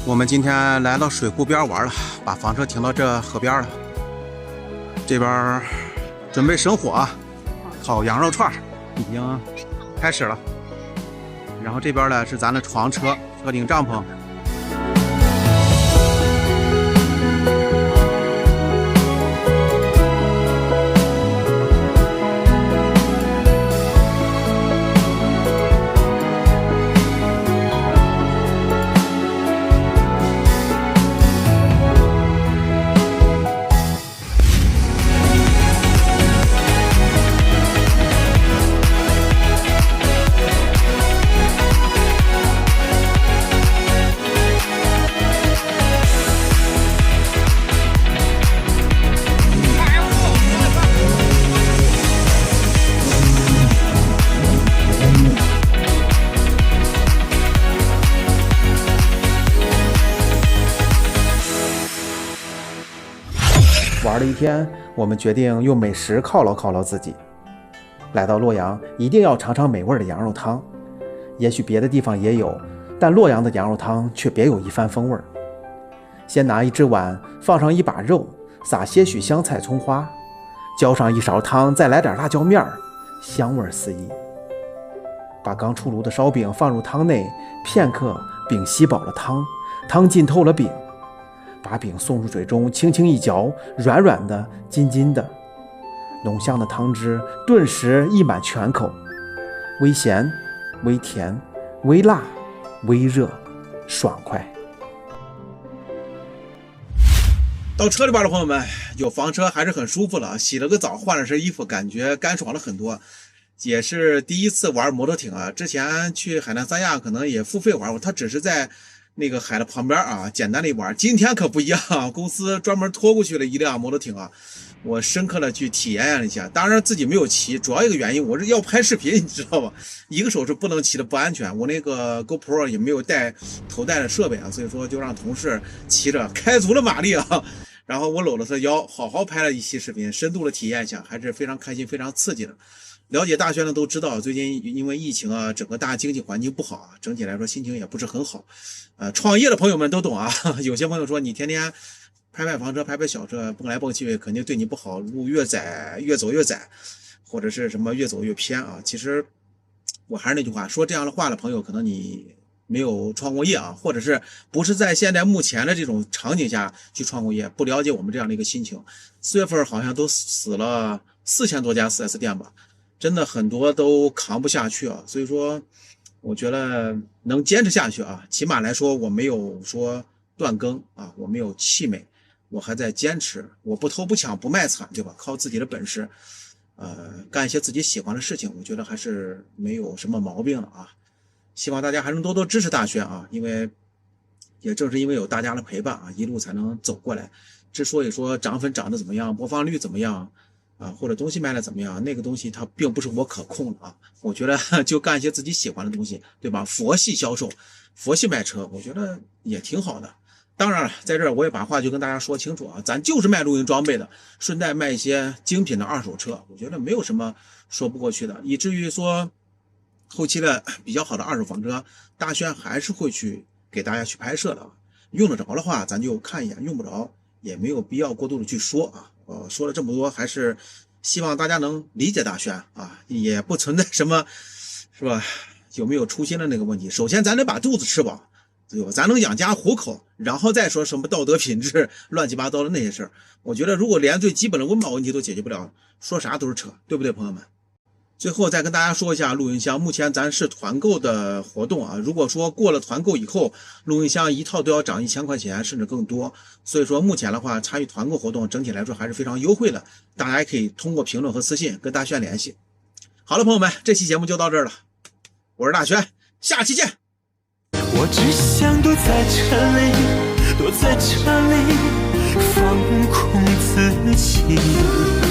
我们今天来到水库边玩了，把房车停到这河边了。这边准备生火，烤羊肉串已经开始了。然后这边呢是咱的床车、车顶帐篷。玩了一天，我们决定用美食犒劳自己。来到洛阳，一定要尝尝美味的羊肉汤。也许别的地方也有，但洛阳的羊肉汤却别有一番风味。先拿一只碗，放上一把肉，撒些许香菜葱花，浇上一勺汤，再来点辣椒面，香味四溢。把刚出炉的烧饼放入汤内，片刻，饼吸饱了汤，汤浸透了饼。把饼送入嘴中，轻轻一嚼，软软的，筋筋的，浓香的汤汁顿时溢满全口，微咸、微甜、微辣、微热，爽快。到车里边的朋友们，有房车还是很舒服了，洗了个澡，换了身衣服，感觉干爽了很多。也是第一次玩摩托艇啊，之前去海南三亚可能也付费玩过，它只是在那个海的旁边啊，简单的一玩。今天可不一样，公司专门拖过去了一辆摩托艇啊，我深刻的去体验了一下。当然自己没有骑，主要一个原因我是要拍视频，你知道吧？一个手是不能骑的，不安全。我那个 GoPro 也没有带头戴的设备啊，所以说就让同事骑着，开足了马力啊。然后我搂了他腰，好好拍了一期视频，深度的体验一下，还是非常开心、非常刺激的。了解大轩的都知道，最近因为疫情啊，整个大经济环境不好啊，整体来说心情也不是很好。创业的朋友们都懂啊，有些朋友说你天天拍房车、拍小车，蹦来蹦去，肯定对你不好，路越窄越走越窄，或者是什么越走越偏啊。其实我还是那句话，说这样的话的朋友，可能你没有创过业啊，或者是不是在现在目前的这种场景下去创过业，不了解我们这样的一个心情。4月份好像都死了4000多家 4S 店吧。真的很多都扛不下去啊，所以说我觉得能坚持下去啊，起码来说我没有说断更啊，我没有气馁，我还在坚持，我不偷不抢不卖惨，对吧？靠自己的本事干一些自己喜欢的事情，我觉得还是没有什么毛病了啊。希望大家还能多多支持大轩啊，因为也正是因为有大家的陪伴啊，一路才能走过来。之所以说涨粉涨得怎么样，播放率怎么样啊，或者东西卖的怎么样，那个东西它并不是我可控的啊。我觉得就干一些自己喜欢的东西，对吧？佛系销售，佛系卖车，我觉得也挺好的。当然了，在这儿我也把话就跟大家说清楚啊，咱就是卖露营装备的，顺带卖一些精品的二手车，我觉得没有什么说不过去的。以至于说后期的比较好的二手房车，大轩还是会去给大家去拍摄的。用得着的话咱就看一眼，用不着也没有必要过度的去说啊。说了这么多，还是希望大家能理解大轩啊，也不存在什么是吧有没有初心的那个问题。首先咱得把肚子吃饱，对吧？咱能养家糊口，然后再说什么道德品质乱七八糟的那些事儿。我觉得如果连最基本的温饱问题都解决不了，说啥都是扯，对不对朋友们？最后再跟大家说一下露营箱，目前咱是团购的活动啊，如果说过了团购以后，露营箱一套都要涨1000块钱甚至更多，所以说目前的话参与团购活动整体来说还是非常优惠的，大家也可以通过评论和私信跟大轩联系。好了朋友们，这期节目就到这儿了，我是大轩，下期见。我只想躲在这里，躲在这里放空自己。